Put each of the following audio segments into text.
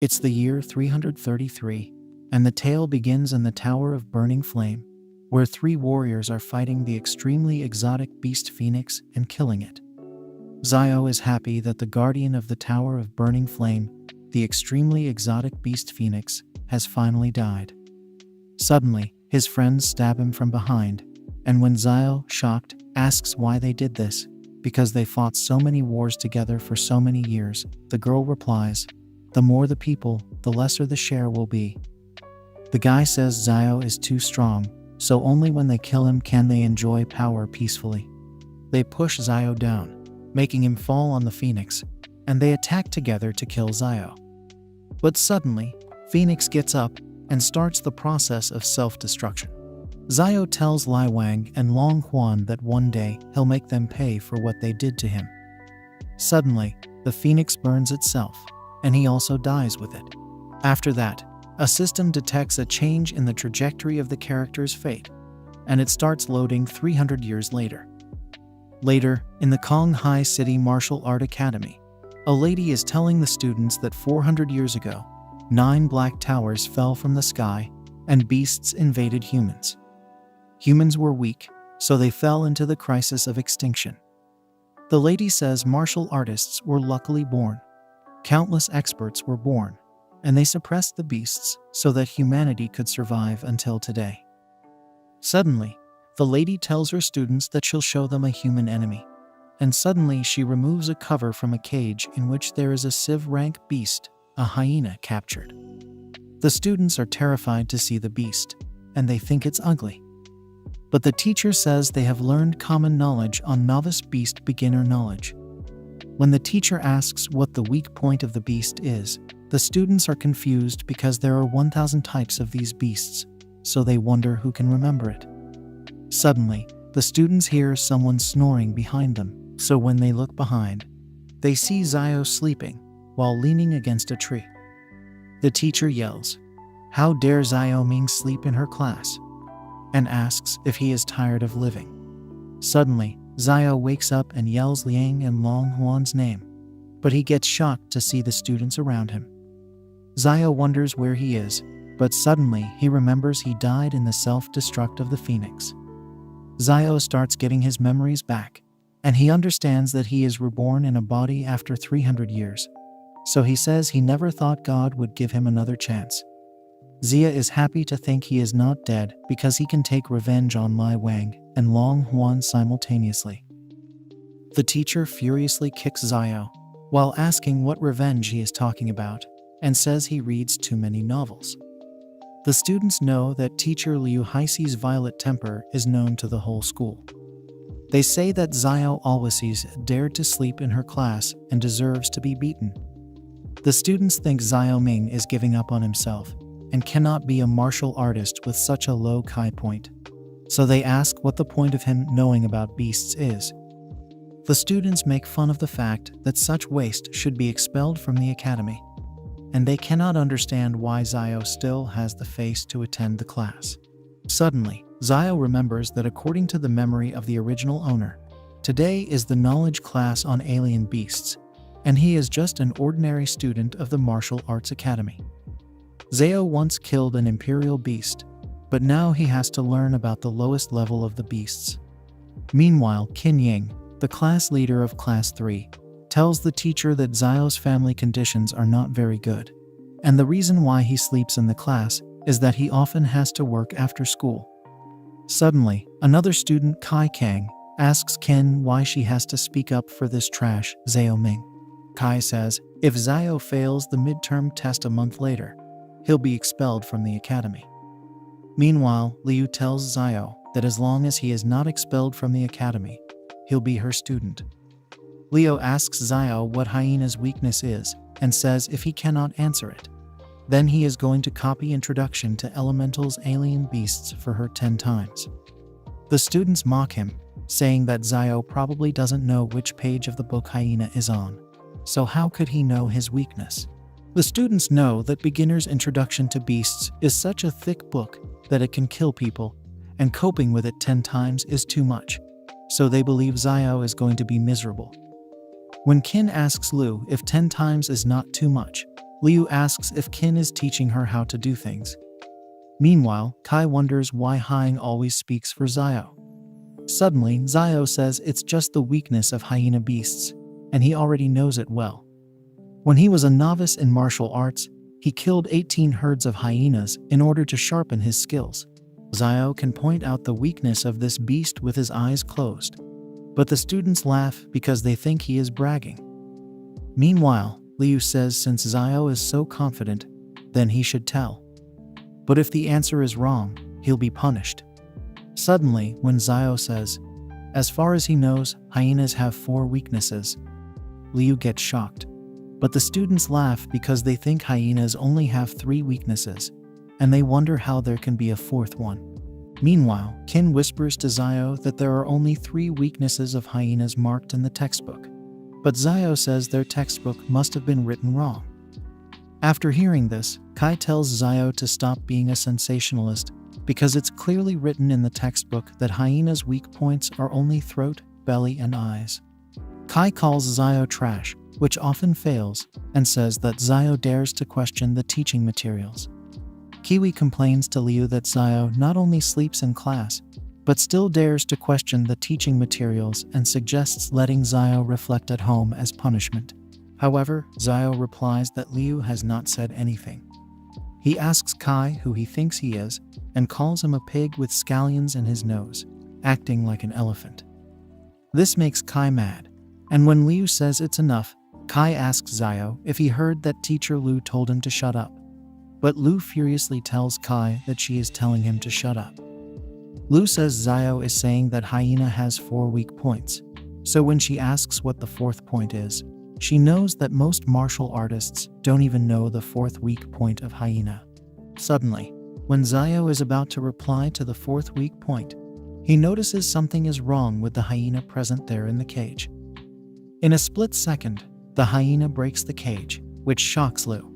It's the year 333, and the tale begins in the Tower of Burning Flame, where three warriors are fighting the extremely exotic beast Phoenix and killing it. Xiao is happy that the guardian of the Tower of Burning Flame, the extremely exotic beast Phoenix, has finally died. Suddenly, his friends stab him from behind, and when Xiao, shocked, asks why they did this, because they fought so many wars together for so many years, the girl replies, "The more the people, the lesser the share will be." The guy says Xiao is too strong, so only when they kill him can they enjoy power peacefully. They push Xiao down, making him fall on the Phoenix, and they attack together to kill Xiao. But suddenly, Phoenix gets up and starts the process of self-destruction. Xiao tells Lai Wang and Long Huan that one day he'll make them pay for what they did to him. Suddenly, the Phoenix burns itself, and he also dies with it. After that, a system detects a change in the trajectory of the character's fate, and it starts loading 300 years later. Later, in the Konghai City Martial Art Academy, a lady is telling the students that 400 years ago, 9 black towers fell from the sky, and beasts invaded humans. Humans were weak, so they fell into the crisis of extinction. The lady says martial artists were luckily born. Countless experts were born, and they suppressed the beasts so that humanity could survive until today. Suddenly, the lady tells her students that she'll show them a human enemy, and suddenly she removes a cover from a cage in which there is a Civ-rank beast, a hyena, captured. The students are terrified to see the beast, and they think it's ugly. But the teacher says they have learned common knowledge on novice beast beginner knowledge. When the teacher asks what the weak point of the beast is, the students are confused because there are 1,000 types of these beasts, so they wonder who can remember it. Suddenly, the students hear someone snoring behind them, so when they look behind, they see Xiao sleeping while leaning against a tree. The teacher yells, "How dare Xiao Ming sleep in her class?" and asks if he is tired of living. Suddenly, Xiao wakes up and yells Liang and Long Huan's name, but he gets shocked to see the students around him. Xiao wonders where he is, but suddenly he remembers he died in the self-destruct of the Phoenix. Xiao starts getting his memories back, and he understands that he is reborn in a body after 300 years. So he says he never thought God would give him another chance. Xia is happy to think he is not dead because he can take revenge on Lai Wang and Long Huan simultaneously. The teacher furiously kicks Xiao while asking what revenge he is talking about, and says he reads too many novels. The students know that teacher Liu Haixie's violent temper is known to the whole school. They say that Xiao always dared to sleep in her class and deserves to be beaten. The students think Xiao Ming is giving up on himself and cannot be a martial artist with such a low Kai point. So they ask what the point of him knowing about beasts is. The students make fun of the fact that such waste should be expelled from the academy, and they cannot understand why Xiao still has the face to attend the class. Suddenly, Xiao remembers that according to the memory of the original owner, today is the knowledge class on alien beasts, and he is just an ordinary student of the Martial Arts Academy. Xiao once killed an imperial beast, but now he has to learn about the lowest level of the beasts. Meanwhile, Qin Ying, the class leader of Class 3, tells the teacher that Xiao's family conditions are not very good, and the reason why he sleeps in the class is that he often has to work after school. Suddenly, another student, Kai Kang, asks Qin why she has to speak up for this trash, Xiao Ming. Kai says, if Xiao fails the midterm test a month later, he'll be expelled from the academy. Meanwhile, Liu tells Xiao that as long as he is not expelled from the academy, he'll be her student. Liu asks Xiao what Hyena's weakness is, and says if he cannot answer it, then he is going to copy Introduction to Elemental's Alien Beasts for her 10 times. The students mock him, saying that Xiao probably doesn't know which page of the book Hyena is on, so how could he know his weakness? The students know that Beginner's Introduction to Beasts is such a thick book that it can kill people, and coping with it 10 times is too much, so they believe Xiao is going to be miserable. When Qin asks Liu if 10 times is not too much, Liu asks if Qin is teaching her how to do things. Meanwhile, Kai wonders why Hein always speaks for Xiao. Suddenly, Xiao says it's just the weakness of hyena beasts, and he already knows it well. When he was a novice in martial arts, he killed 18 herds of hyenas in order to sharpen his skills. Xiao can point out the weakness of this beast with his eyes closed, but the students laugh because they think he is bragging. Meanwhile, Liu says since Xiao is so confident, then he should tell. But if the answer is wrong, he'll be punished. Suddenly, when Xiao says, as far as he knows, hyenas have 4 weaknesses, Liu gets shocked. But the students laugh because they think hyenas only have 3 weaknesses, and they wonder how there can be a 4th one. Meanwhile, Qin whispers to Xiao that there are only 3 weaknesses of hyenas marked in the textbook. But Xiao says their textbook must have been written wrong. After hearing this, Kai tells Xiao to stop being a sensationalist because it's clearly written in the textbook that hyenas' weak points are only throat, belly, and eyes. Kai calls Xiao trash, which often fails, and says that Xiao dares to question the teaching materials. Kiwi complains to Liu that Xiao not only sleeps in class, but still dares to question the teaching materials and suggests letting Xiao reflect at home as punishment. However, Xiao replies that Liu has not said anything. He asks Kai who he thinks he is, and calls him a pig with scallions in his nose, acting like an elephant. This makes Kai mad, and when Liu says it's enough, Kai asks Xiao if he heard that teacher Liu told him to shut up. But Liu furiously tells Kai that she is telling him to shut up. Liu says Xiao is saying that hyena has 4 weak points, so when she asks what the 4th point is, she knows that most martial artists don't even know the 4th weak point of hyena. Suddenly, when Xiao is about to reply to the 4th weak point, he notices something is wrong with the hyena present there in the cage. In a split second, the hyena breaks the cage, which shocks Liu.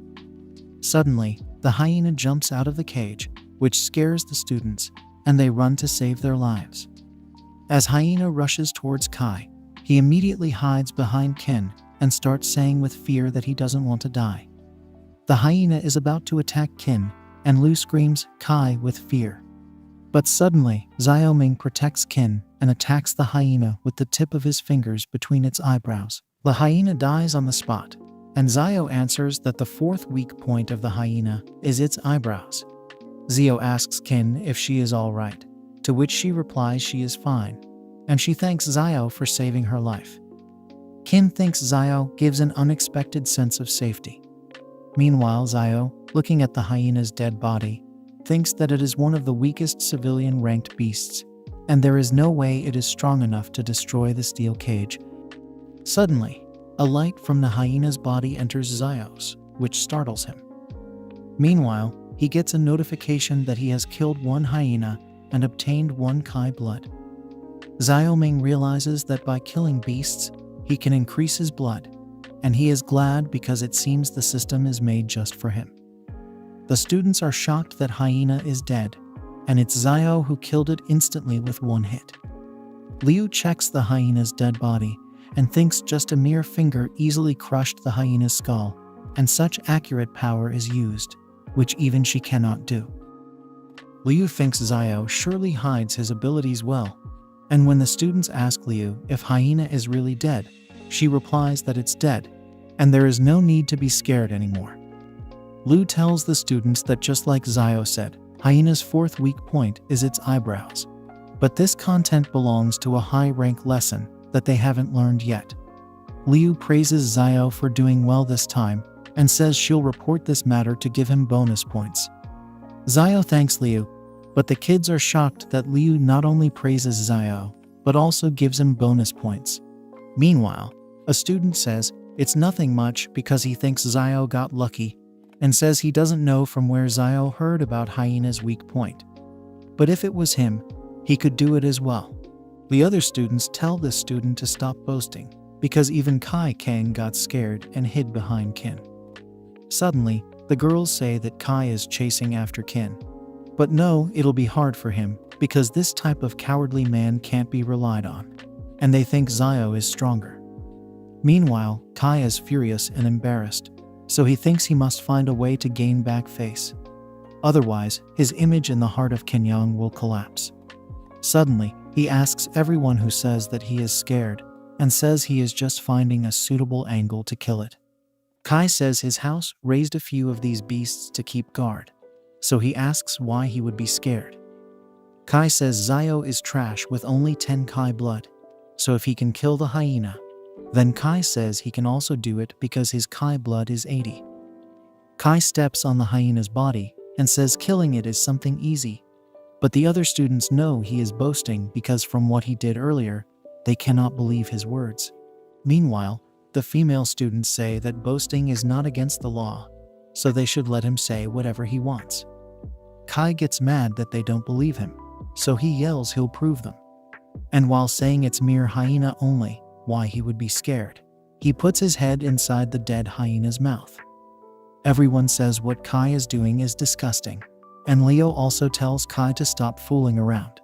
Suddenly, the hyena jumps out of the cage, which scares the students, and they run to save their lives. As hyena rushes towards Kai, he immediately hides behind Qin and starts saying with fear that he doesn't want to die. The hyena is about to attack Qin, and Liu screams Kai with fear. But suddenly, Xiao Ming protects Qin and attacks the hyena with the tip of his fingers between its eyebrows. The hyena dies on the spot, and Xiao answers that the 4th weak point of the hyena is its eyebrows. Xiao asks Qin if she is all right, to which she replies she is fine, and she thanks Xiao for saving her life. Qin thinks Xiao gives an unexpected sense of safety. Meanwhile, Xiao, looking at the hyena's dead body, thinks that it is one of the weakest civilian-ranked beasts, and there is no way it is strong enough to destroy the steel cage. Suddenly, a light from the hyena's body enters Xiao's, which startles him. Meanwhile, he gets a notification that he has killed 1 hyena and obtained 1 Kai blood. Xiao Ming realizes that by killing beasts, he can increase his blood, and he is glad because it seems the system is made just for him. The students are shocked that hyena is dead, and it's Xiao who killed it instantly with 1 hit. Liu checks the hyena's dead body and thinks just a mere finger easily crushed the hyena's skull, and such accurate power is used, which even she cannot do. Liu thinks Xiao surely hides his abilities well, and when the students ask Liu if hyena is really dead, she replies that it's dead, and there is no need to be scared anymore. Liu tells the students that just like Xiao said, hyena's 4th weak point is its eyebrows. But this content belongs to a high-rank lesson that they haven't learned yet. Liu praises Xiao for doing well this time, and says she'll report this matter to give him bonus points. Xiao thanks Liu, but the kids are shocked that Liu not only praises Xiao, but also gives him bonus points. Meanwhile, a student says it's nothing much because he thinks Xiao got lucky, and says he doesn't know from where Xiao heard about hyena's weak point. But if it was him, he could do it as well. The other students tell this student to stop boasting, because even Kai Kang got scared and hid behind Qin. Suddenly, the girls say that Kai is chasing after Qin. But no, it'll be hard for him, because this type of cowardly man can't be relied on, and they think Xiao is stronger. Meanwhile, Kai is furious and embarrassed, so he thinks he must find a way to gain back face. Otherwise, his image in the heart of Kenyang will collapse. Suddenly, he asks everyone who says that he is scared, and says he is just finding a suitable angle to kill it. Kai says his house raised a few of these beasts to keep guard, so he asks why he would be scared. Kai says Xiao is trash with only 10 Kai blood, so if he can kill the hyena, then Kai says he can also do it because his Kai blood is 80. Kai steps on the hyena's body and says killing it is something easy, but the other students know he is boasting because from what he did earlier, they cannot believe his words. Meanwhile, the female students say that boasting is not against the law, so they should let him say whatever he wants. Kai gets mad that they don't believe him, so he yells he'll prove them. And while saying it's mere hyena only, why he would be scared, he puts his head inside the dead hyena's mouth. Everyone says what Kai is doing is disgusting, and Leo also tells Kai to stop fooling around.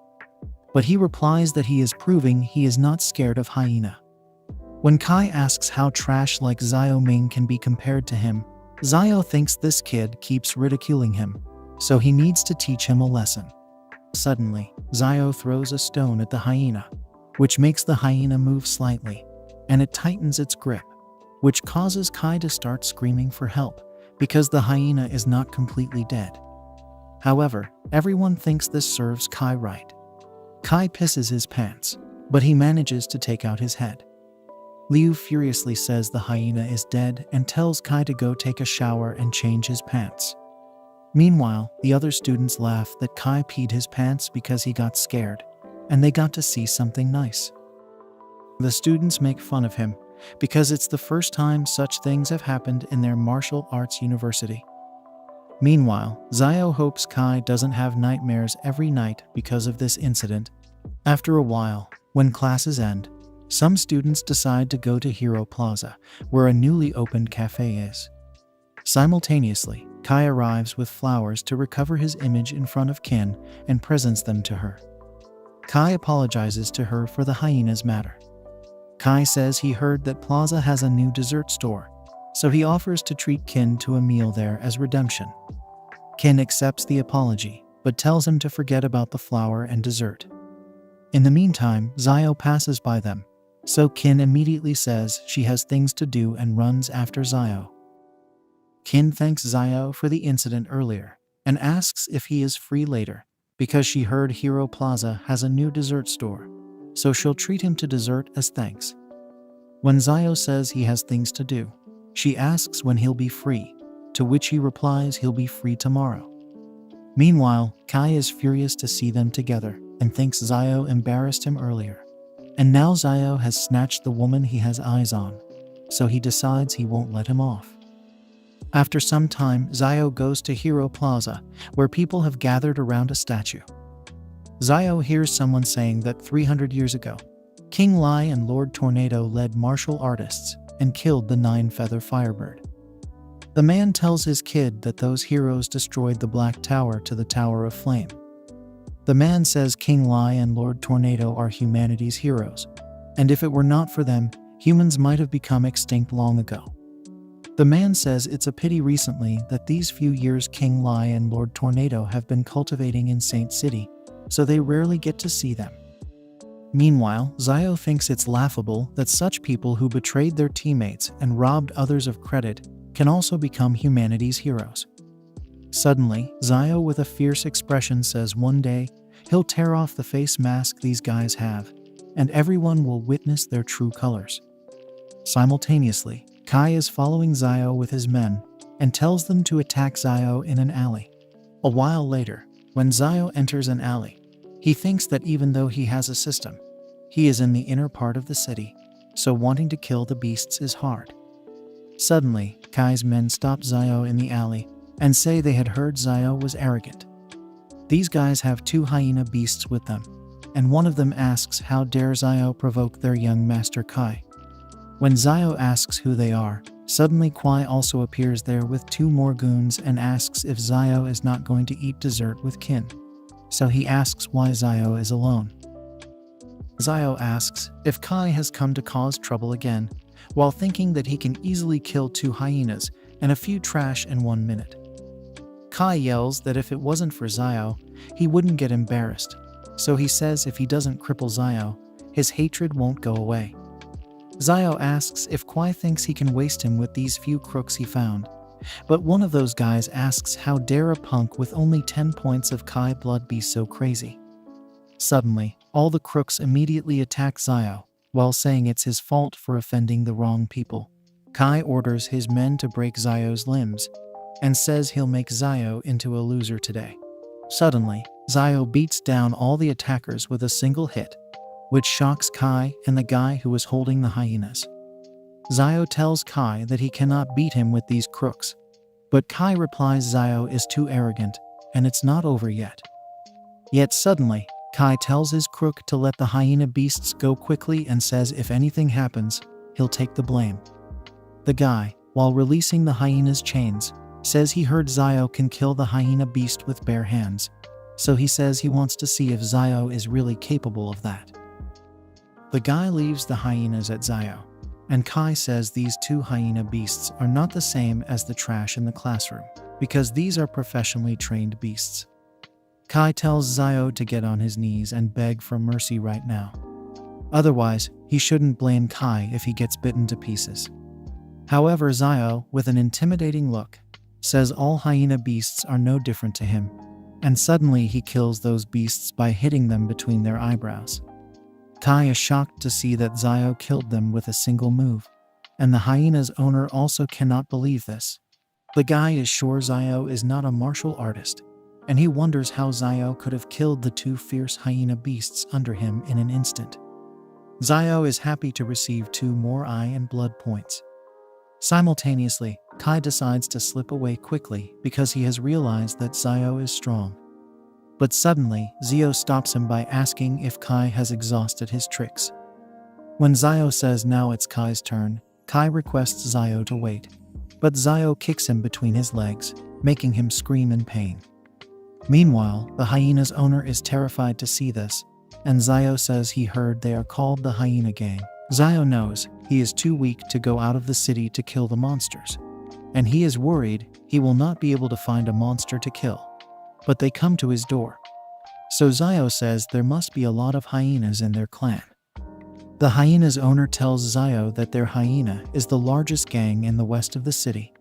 But he replies that he is proving he is not scared of hyena. When Kai asks how trash like Xiao Ming can be compared to him, Xiao thinks this kid keeps ridiculing him, so he needs to teach him a lesson. Suddenly, Xiao throws a stone at the hyena, which makes the hyena move slightly, and it tightens its grip, which causes Kai to start screaming for help, because the hyena is not completely dead. However, everyone thinks this serves Kai right. Kai pisses his pants, but he manages to take out his head. Liu furiously says the hyena is dead and tells Kai to go take a shower and change his pants. Meanwhile, the other students laugh that Kai peed his pants because he got scared, and they got to see something nice. The students make fun of him because it's the first time such things have happened in their martial arts university. Meanwhile, Xiao hopes Kai doesn't have nightmares every night because of this incident. After a while, when classes end, some students decide to go to Hero Plaza, where a newly opened cafe is. Simultaneously, Kai arrives with flowers to recover his image in front of Kin and presents them to her. Kai apologizes to her for the hyena's matter. Kai says he heard that Plaza has a new dessert store, so he offers to treat Kin to a meal there as redemption. Kin accepts the apology, but tells him to forget about the flower and dessert. In the meantime, Xiao passes by them, so Kin immediately says she has things to do and runs after Xiao. Kin thanks Xiao for the incident earlier and asks if he is free later, because she heard Hero Plaza has a new dessert store, so she'll treat him to dessert as thanks. When Xiao says he has things to do, she asks when he'll be free, to which he replies he'll be free tomorrow. Meanwhile, Kai is furious to see them together and thinks Xiao embarrassed him earlier. And now Xiao has snatched the woman he has eyes on, so he decides he won't let him off. After some time, Xiao goes to Hero Plaza, where people have gathered around a statue. Xiao hears someone saying that 300 years ago, King Lai and Lord Tornado led martial artists and killed the 9-feather firebird. The man tells his kid that those heroes destroyed the Black Tower to the Tower of Flame. The man says King Lai and Lord Tornado are humanity's heroes, and if it were not for them, humans might have become extinct long ago. The man says it's a pity recently that these few years King Lai and Lord Tornado have been cultivating in Saint City, so they rarely get to see them. Meanwhile, Xiao thinks it's laughable that such people who betrayed their teammates and robbed others of credit can also become humanity's heroes. Suddenly, Xiao with a fierce expression says one day, he'll tear off the face mask these guys have, and everyone will witness their true colors. Simultaneously, Kai is following Xiao with his men and tells them to attack Xiao in an alley. A while later, when Xiao enters an alley, he thinks that even though he has a system, he is in the inner part of the city, so wanting to kill the beasts is hard. Suddenly, Kai's men stop Xiao in the alley and say they had heard Xiao was arrogant. These guys have 2 hyena beasts with them, and one of them asks how dare Xiao provoke their young master Kai. When Xiao asks who they are, suddenly Kai also appears there with 2 more goons and asks if Xiao is not going to eat dessert with Kin. So he asks why Xiao is alone. Xiao asks if Kai has come to cause trouble again. While thinking that he can easily kill 2 hyenas, and a few trash in 1 minute. Kai yells that if it wasn't for Xiao, he wouldn't get embarrassed, so he says if he doesn't cripple Xiao, his hatred won't go away. Xiao asks if Kai thinks he can waste him with these few crooks he found, but one of those guys asks how dare a punk with only 10 points of Kai blood be so crazy. Suddenly, all the crooks immediately attack Xiao, while saying it's his fault for offending the wrong people. Kai orders his men to break Xiao's limbs, and says he'll make Xiao into a loser today. Suddenly, Xiao beats down all the attackers with a single hit, which shocks Kai and the guy who was holding the hyenas. Xiao tells Kai that he cannot beat him with these crooks, but Kai replies Xiao is too arrogant, and it's not over yet. Yet suddenly, Kai tells his crook to let the hyena beasts go quickly and says if anything happens, he'll take the blame. The guy, while releasing the hyena's chains, says he heard Xiao can kill the hyena beast with bare hands, so he says he wants to see if Xiao is really capable of that. The guy leaves the hyenas at Xiao, and Kai says these two hyena beasts are not the same as the trash in the classroom, because these are professionally trained beasts. Kai tells Xiao to get on his knees and beg for mercy right now. Otherwise, he shouldn't blame Kai if he gets bitten to pieces. However, Xiao, with an intimidating look, says all hyena beasts are no different to him, and suddenly he kills those beasts by hitting them between their eyebrows. Kai is shocked to see that Xiao killed them with a single move, and the hyena's owner also cannot believe this. The guy is sure Xiao is not a martial artist, and he wonders how Xiao could have killed the two fierce hyena beasts under him in an instant. Xiao is happy to receive 2 more eye and blood points. Simultaneously, Kai decides to slip away quickly because he has realized that Xiao is strong. But suddenly, Xiao stops him by asking if Kai has exhausted his tricks. When Xiao says now it's Kai's turn, Kai requests Xiao to wait, but Xiao kicks him between his legs, making him scream in pain. Meanwhile, the hyena's owner is terrified to see this, and Xiao says he heard they are called the Hyena Gang. Xiao knows he is too weak to go out of the city to kill the monsters, and he is worried he will not be able to find a monster to kill. But they come to his door. So Xiao says there must be a lot of hyenas in their clan. The hyena's owner tells Xiao that their hyena is the largest gang in the west of the city.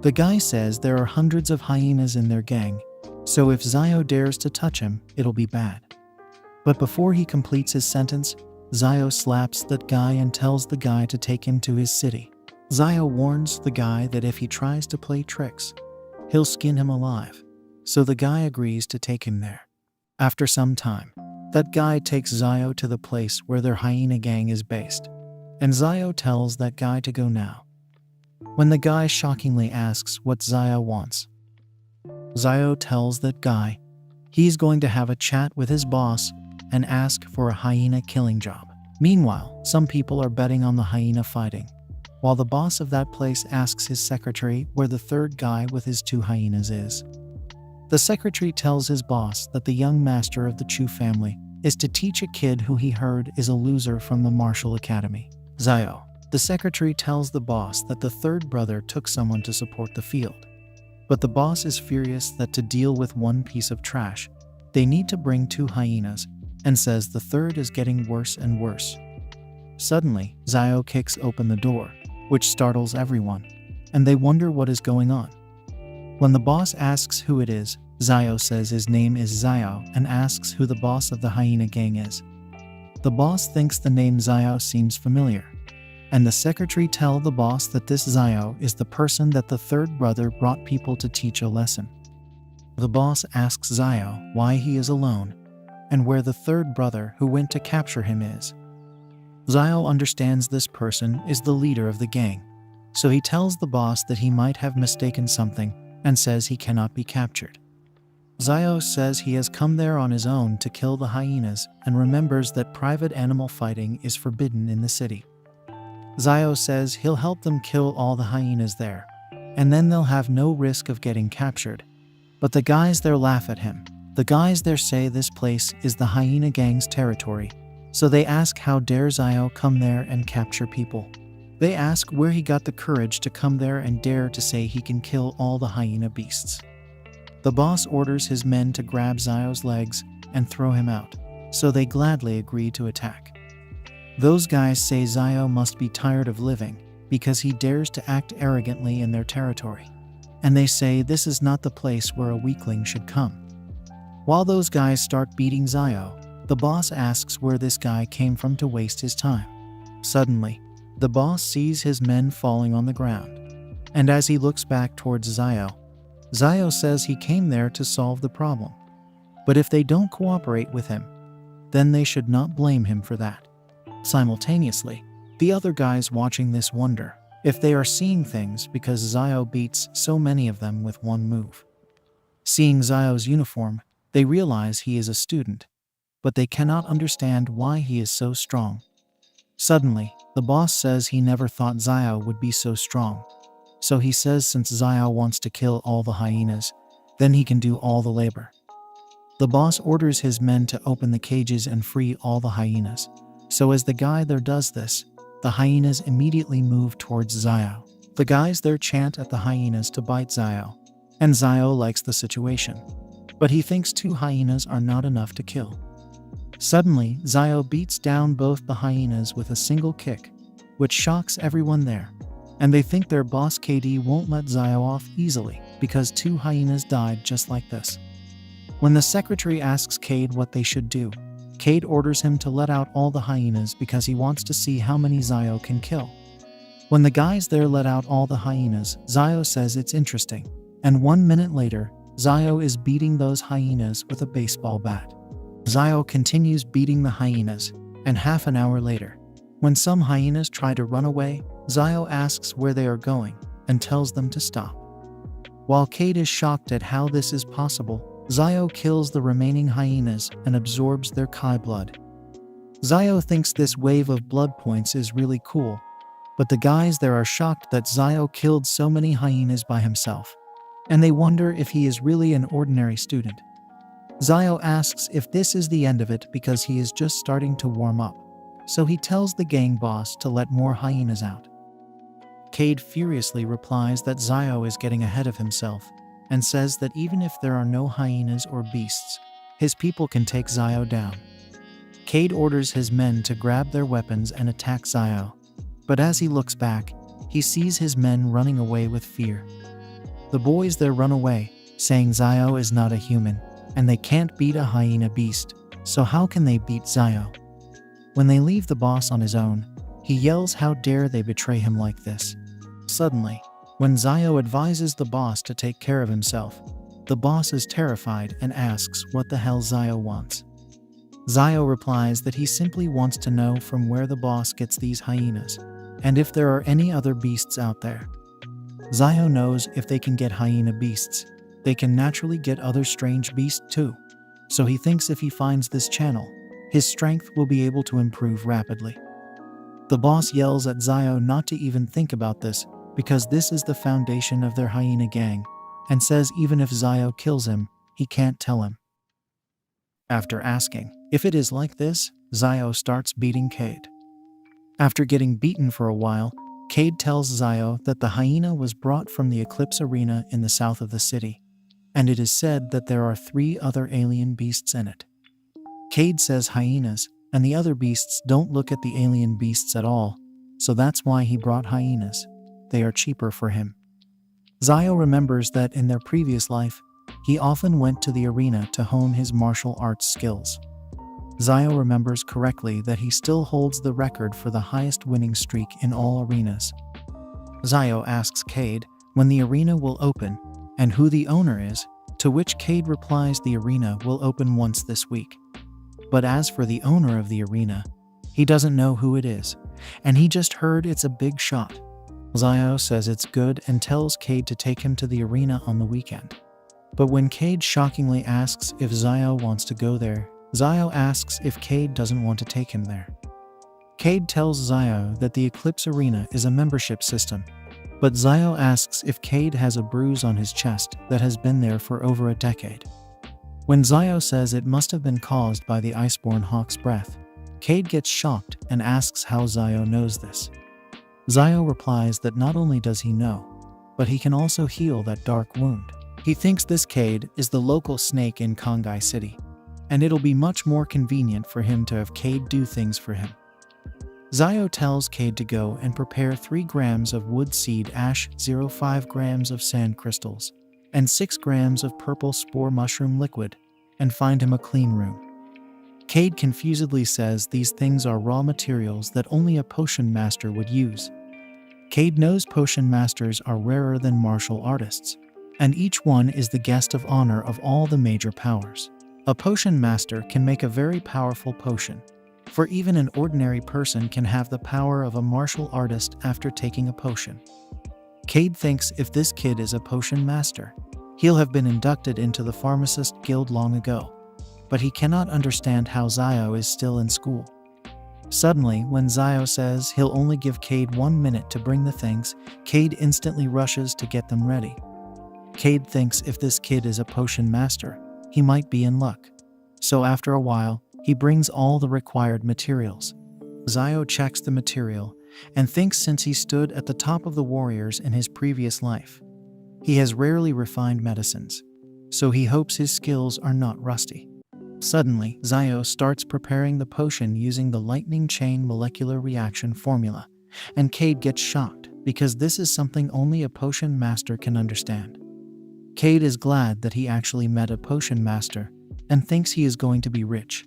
The guy says there are hundreds of hyenas in their gang, so if Xiao dares to touch him, it'll be bad. But before he completes his sentence, Xiao slaps that guy and tells the guy to take him to his city. Xiao warns the guy that if he tries to play tricks, he'll skin him alive, so the guy agrees to take him there. After some time, that guy takes Xiao to the place where their hyena gang is based, and Xiao tells that guy to go now. When the guy shockingly asks what Xiao wants, Xiao tells that guy he's going to have a chat with his boss and ask for a hyena killing job. Meanwhile, some people are betting on the hyena fighting, while the boss of that place asks his secretary where the third guy with his 2 hyenas is. The secretary tells his boss that the young master of the Chu family is to teach a kid who he heard is a loser from the martial academy. Xiao, the secretary, tells the boss that the third brother took someone to support the field. But the boss is furious that to deal with one piece of trash, they need to bring 2 hyenas, and says the third is getting worse and worse. Suddenly, Xiao kicks open the door, which startles everyone, and they wonder what is going on. When the boss asks who it is, Xiao says his name is Xiao and asks who the boss of the hyena gang is. The boss thinks the name Xiao seems familiar, and the secretary tells the boss that this Xiao is the person that the third brother brought people to teach a lesson. The boss asks Xiao why he is alone, and where the third brother who went to capture him is. Xiao understands this person is the leader of the gang, so he tells the boss that he might have mistaken something and says he cannot be captured. Xiao says he has come there on his own to kill the hyenas and remembers that private animal fighting is forbidden in the city. Xiao says he'll help them kill all the hyenas there, and then they'll have no risk of getting captured. But the guys there laugh at him. The guys there say this place is the hyena gang's territory, so they ask how dare Xiao come there and capture people. They ask where he got the courage to come there and dare to say he can kill all the hyena beasts. The boss orders his men to grab Xiao's legs and throw him out, so they gladly agree to attack. Those guys say Xiao must be tired of living because he dares to act arrogantly in their territory, and they say this is not the place where a weakling should come. While those guys start beating Xiao, the boss asks where this guy came from to waste his time. Suddenly, the boss sees his men falling on the ground, and as he looks back towards Xiao, Xiao says he came there to solve the problem. But if they don't cooperate with him, then they should not blame him for that. Simultaneously, the other guys watching this wonder if they are seeing things because Xiao beats so many of them with one move. Seeing Xiao's uniform, they realize he is a student, but they cannot understand why he is so strong. Suddenly, the boss says he never thought Xiao would be so strong. So he says since Xiao wants to kill all the hyenas, then he can do all the labor. The boss orders his men to open the cages and free all the hyenas. So as the guy there does this, the hyenas immediately move towards Xiao. The guys there chant at the hyenas to bite Xiao, and Xiao likes the situation. But he thinks 2 hyenas are not enough to kill. Suddenly, Xiao beats down both the hyenas with a single kick, which shocks everyone there, and they think their boss KD won't let Xiao off easily because 2 hyenas died just like this. When the secretary asks Cade what they should do, Cade orders him to let out all the hyenas because he wants to see how many Xiao can kill. When the guys there let out all the hyenas, Xiao says it's interesting, and 1 minute later, Xiao is beating those hyenas with a baseball bat. Xiao continues beating the hyenas, and half an hour later, when some hyenas try to run away, Xiao asks where they are going and tells them to stop. While Cade is shocked at how this is possible, Xiao kills the remaining hyenas and absorbs their Kai blood. Xiao thinks this wave of blood points is really cool, but the guys there are shocked that Xiao killed so many hyenas by himself, and they wonder if he is really an ordinary student. Xiao asks if this is the end of it because he is just starting to warm up, so he tells the gang boss to let more hyenas out. Cade furiously replies that Xiao is getting ahead of himself, and says that even if there are no hyenas or beasts, his people can take Xiao down. Cade orders his men to grab their weapons and attack Xiao, but as he looks back, he sees his men running away with fear. The boys there run away, saying Xiao is not a human, and they can't beat a hyena beast, so how can they beat Xiao? When they leave the boss on his own, he yells how dare they betray him like this. Suddenly, when Xiao advises the boss to take care of himself, the boss is terrified and asks what the hell Xiao wants. Xiao replies that he simply wants to know from where the boss gets these hyenas, and if there are any other beasts out there. Xiao knows if they can get hyena beasts, they can naturally get other strange beasts too, so he thinks if he finds this channel, his strength will be able to improve rapidly. The boss yells at Xiao not to even think about this, because this is the foundation of their hyena gang, and says even if Xiao kills him, he can't tell him. After asking if it is like this, Xiao starts beating Cade. After getting beaten for a while, Cade tells Xiao that the hyena was brought from the Eclipse Arena in the south of the city, and it is said that there are 3 other alien beasts in it. Cade says hyenas, and the other beasts don't look at the alien beasts at all, so that's why he brought hyenas. They are cheaper for him. Xiao remembers that in their previous life, he often went to the arena to hone his martial arts skills. Xiao remembers correctly that he still holds the record for the highest winning streak in all arenas. Xiao asks Cade when the arena will open and who the owner is, to which Cade replies the arena will open once this week. But as for the owner of the arena, he doesn't know who it is, and he just heard it's a big shot. Xiao says it's good and tells Cade to take him to the arena on the weekend. But when Cade shockingly asks if Xiao wants to go there, Xiao asks if Cade doesn't want to take him there. Cade tells Xiao that the Eclipse Arena is a membership system, but Xiao asks if Cade has a bruise on his chest that has been there for over a decade. When Xiao says it must have been caused by the Iceborne Hawk's breath, Cade gets shocked and asks how Xiao knows this. Xiao replies that not only does he know, but he can also heal that dark wound. He thinks this Cade is the local snake in Kongai City, and it'll be much more convenient for him to have Cade do things for him. Xiao tells Cade to go and prepare 3 grams of wood seed ash, 0.5 grams of sand crystals, and 6 grams of purple spore mushroom liquid, and find him a clean room. Cade confusedly says these things are raw materials that only a potion master would use. Cade knows potion masters are rarer than martial artists, and each one is the guest of honor of all the major powers. A potion master can make a very powerful potion, for even an ordinary person can have the power of a martial artist after taking a potion. Cade thinks if this kid is a potion master, he'll have been inducted into the pharmacist guild long ago, but he cannot understand how Xiao is still in school. Suddenly, when Xiao says he'll only give Cade 1 minute to bring the things, Cade instantly rushes to get them ready. Cade thinks if this kid is a potion master, he might be in luck. So after a while, he brings all the required materials. Xiao checks the material and thinks since he stood at the top of the warriors in his previous life, he has rarely refined medicines, so he hopes his skills are not rusty. Suddenly, Xiao starts preparing the potion using the lightning chain molecular reaction formula, and Cade gets shocked because this is something only a potion master can understand. Cade is glad that he actually met a potion master and thinks he is going to be rich.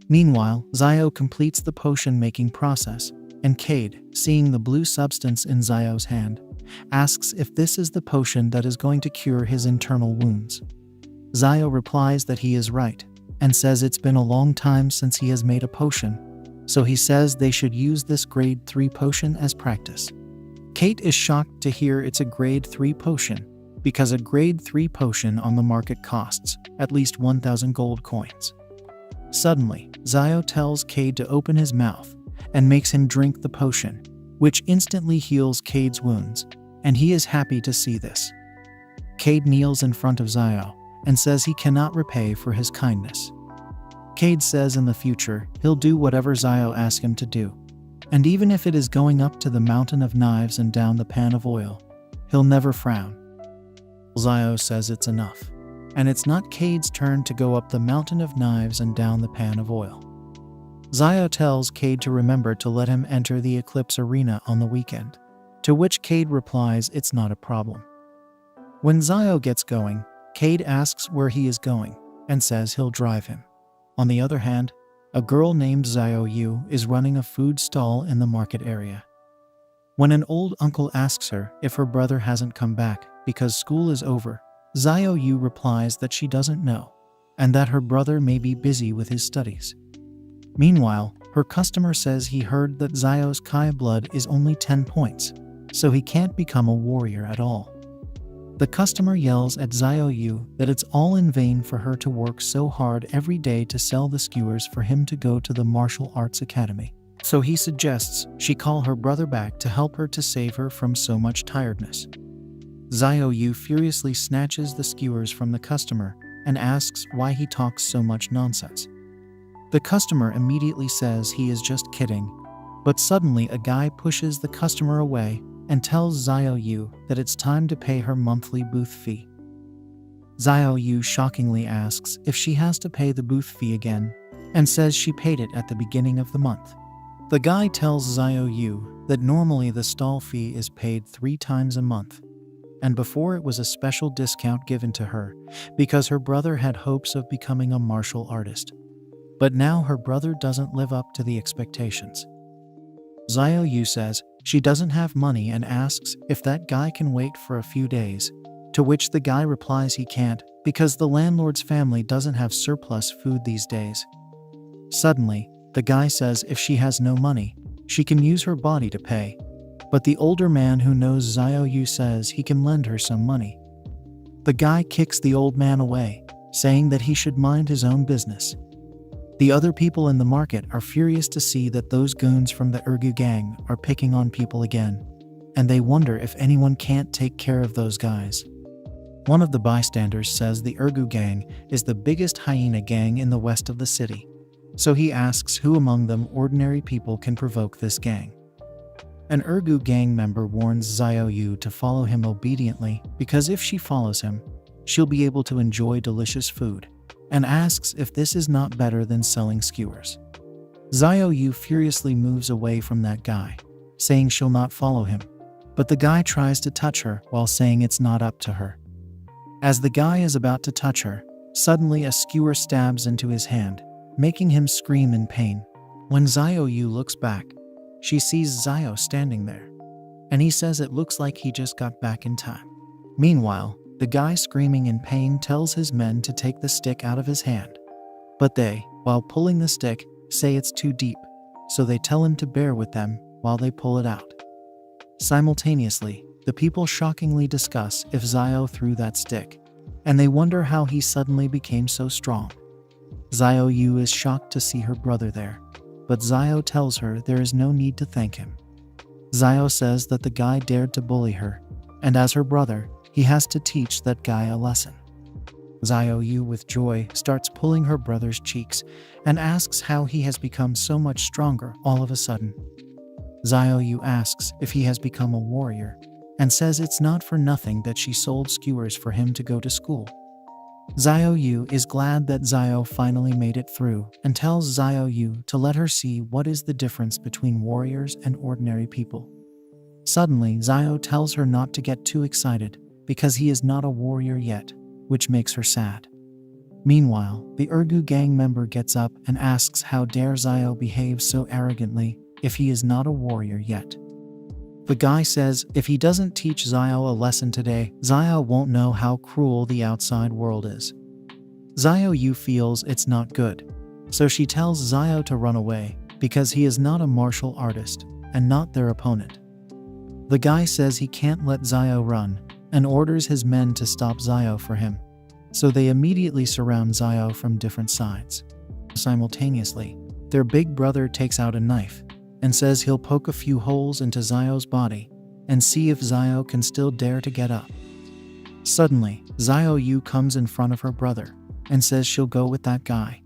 Meanwhile, Xiao completes the potion-making process, and Cade, seeing the blue substance in Xiao's hand, asks if this is the potion that is going to cure his internal wounds. Xiao replies that he is right, and says it's been a long time since he has made a potion, so he says they should use this grade 3 potion as practice. Cade is shocked to hear it's a grade 3 potion, because a grade 3 potion on the market costs at least 1,000 gold coins. Suddenly, Xiao tells Cade to open his mouth and makes him drink the potion, which instantly heals Cade's wounds, and he is happy to see this. Cade kneels in front of Xiao and says he cannot repay for his kindness. Cade says in the future he'll do whatever Xiao asks him to do, and even if it is going up to the mountain of knives and down the pan of oil, he'll never frown. Xiao says it's enough, and it's not Cade's turn to go up the mountain of knives and down the pan of oil. Xiao tells Cade to remember to let him enter the Eclipse Arena on the weekend, to which Cade replies it's not a problem. When Xiao gets going, Cade asks where he is going and says he'll drive him. On the other hand, a girl named Xiao Yu is running a food stall in the market area. When an old uncle asks her if her brother hasn't come back because school is over, Xiao Yu replies that she doesn't know, and that her brother may be busy with his studies. Meanwhile, her customer says he heard that Xiao's Kai blood is only 10 points, so he can't become a warrior at all. The customer yells at Xiao Yu that it's all in vain for her to work so hard every day to sell the skewers for him to go to the martial arts academy. So he suggests she call her brother back to help her to save her from so much tiredness. Xiao Yu furiously snatches the skewers from the customer and asks why he talks so much nonsense. The customer immediately says he is just kidding, but suddenly a guy pushes the customer away and tells Xiao Yu that it's time to pay her monthly booth fee. Xiao Yu shockingly asks if she has to pay the booth fee again, and says she paid it at the beginning of the month. The guy tells Xiao Yu that normally the stall fee is paid 3 times a month, and before it was a special discount given to her because her brother had hopes of becoming a martial artist. But now her brother doesn't live up to the expectations. Xiao Yu says she doesn't have money and asks if that guy can wait for a few days, to which the guy replies he can't because the landlord's family doesn't have surplus food these days. Suddenly, the guy says if she has no money, she can use her body to pay, but the older man who knows Xiao Yu says he can lend her some money. The guy kicks the old man away, saying that he should mind his own business. The other people in the market are furious to see that those goons from the Urgu gang are picking on people again, and they wonder if anyone can't take care of those guys. One of the bystanders says the Urgu gang is the biggest hyena gang in the west of the city, so he asks who among them ordinary people can provoke this gang. An Urgu gang member warns Xiao Yu to follow him obediently because if she follows him, she'll be able to enjoy delicious food, and asks if this is not better than selling skewers. Xiao Yu furiously moves away from that guy, saying she'll not follow him, but the guy tries to touch her while saying it's not up to her. As the guy is about to touch her, suddenly a skewer stabs into his hand, making him scream in pain. When Xiao Yu looks back, she sees Xiao standing there, and he says it looks like he just got back in time. Meanwhile, the guy screaming in pain tells his men to take the stick out of his hand, but they, while pulling the stick, say it's too deep, so they tell him to bear with them while they pull it out. Simultaneously, the people shockingly discuss if Xiao threw that stick, and they wonder how he suddenly became so strong. Xiao Yu is shocked to see her brother there, but Xiao tells her there is no need to thank him. Xiao says that the guy dared to bully her, and as her brother, he has to teach that guy a lesson. Xiao Yu with joy starts pulling her brother's cheeks and asks how he has become so much stronger all of a sudden. Xiao Yu asks if he has become a warrior, and says it's not for nothing that she sold skewers for him to go to school. Xiao Yu is glad that Xiao finally made it through and tells Xiao Yu to let her see what is the difference between warriors and ordinary people. Suddenly, Xiao tells her not to get too excited because he is not a warrior yet, which makes her sad. Meanwhile, the Urgu gang member gets up and asks how dare Xiao behave so arrogantly if he is not a warrior yet. The guy says if he doesn't teach Xiao a lesson today, Xiao won't know how cruel the outside world is. Xiao Yu feels it's not good, so she tells Xiao to run away because he is not a martial artist and not their opponent. The guy says he can't let Xiao run and orders his men to stop Xiao for him, so they immediately surround Xiao from different sides. Simultaneously, their big brother takes out a knife and says he'll poke a few holes into Xiao's body and see if Xiao can still dare to get up. Suddenly, Xiao Yu comes in front of her brother and says she'll go with that guy,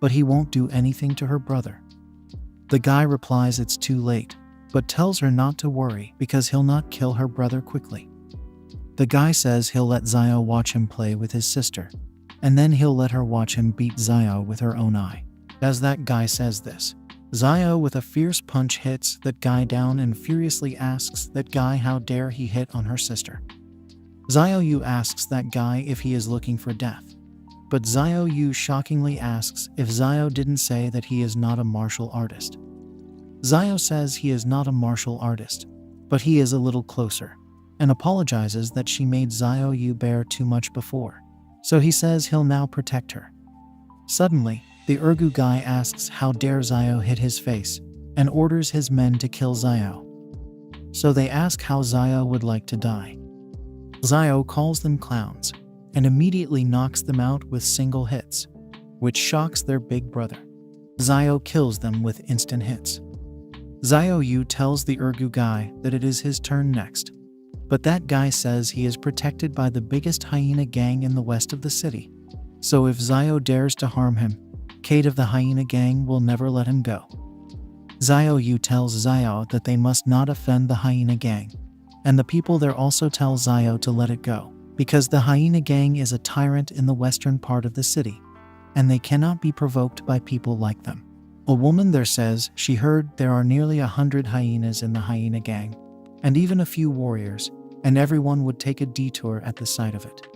but he won't do anything to her brother. The guy replies it's too late, but tells her not to worry because he'll not kill her brother quickly. The guy says he'll let Xiao watch him play with his sister, and then he'll let her watch him beat Xiao with her own eye. As that guy says this, Xiao with a fierce punch hits that guy down and furiously asks that guy how dare he hit on her sister. Xiao Yu asks that guy if he is looking for death, but Xiao Yu shockingly asks if Xiao didn't say that he is not a martial artist. Xiao says he is not a martial artist, but he is a little closer, and apologizes that she made Xiao Yu bear too much before, so he says he'll now protect her. Suddenly, the Urgu guy asks how dare Xiao hit his face, and orders his men to kill Xiao. So they ask how Xiao would like to die. Xiao calls them clowns, and immediately knocks them out with single hits, which shocks their big brother. Xiao kills them with instant hits. Xiao Yu tells the Urgu guy that it is his turn next, but that guy says he is protected by the biggest hyena gang in the west of the city, so if Xiao dares to harm him, Kate of the hyena gang will never let him go. Xiao Yu tells Xiao that they must not offend the hyena gang, and the people there also tell Xiao to let it go, because the hyena gang is a tyrant in the western part of the city, and they cannot be provoked by people like them. A woman there says she heard there are nearly 100 hyenas in the hyena gang, and even a few warriors, and everyone would take a detour at the sight of it.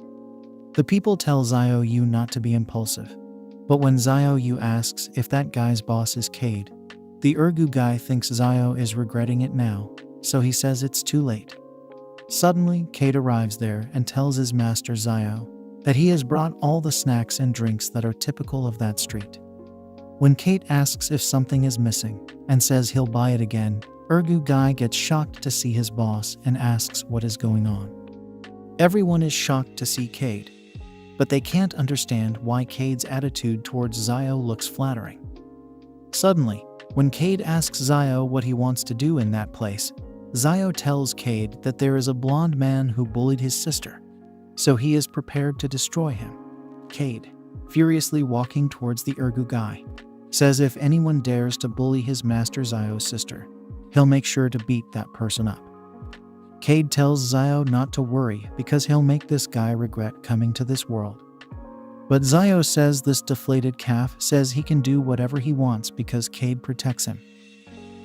The people tell Xiao Yu not to be impulsive, but when Xiao Yu asks if that guy's boss is Cade, the Urgu guy thinks Xiao is regretting it now, so he says it's too late. Suddenly, Cade arrives there and tells his master Xiao that he has brought all the snacks and drinks that are typical of that street. When Cade asks if something is missing and says he'll buy it again, Urgu guy gets shocked to see his boss and asks what is going on. Everyone is shocked to see Cade, but they can't understand why Cade's attitude towards Xiao looks flattering. Suddenly, when Cade asks Xiao what he wants to do in that place, Xiao tells Cade that there is a blonde man who bullied his sister, so he is prepared to destroy him. Cade, furiously walking towards the Urgu guy, says if anyone dares to bully his master Xiao's sister, he'll make sure to beat that person up. Cade tells Xiao not to worry because he'll make this guy regret coming to this world. But Xiao says this deflated calf says he can do whatever he wants because Cade protects him.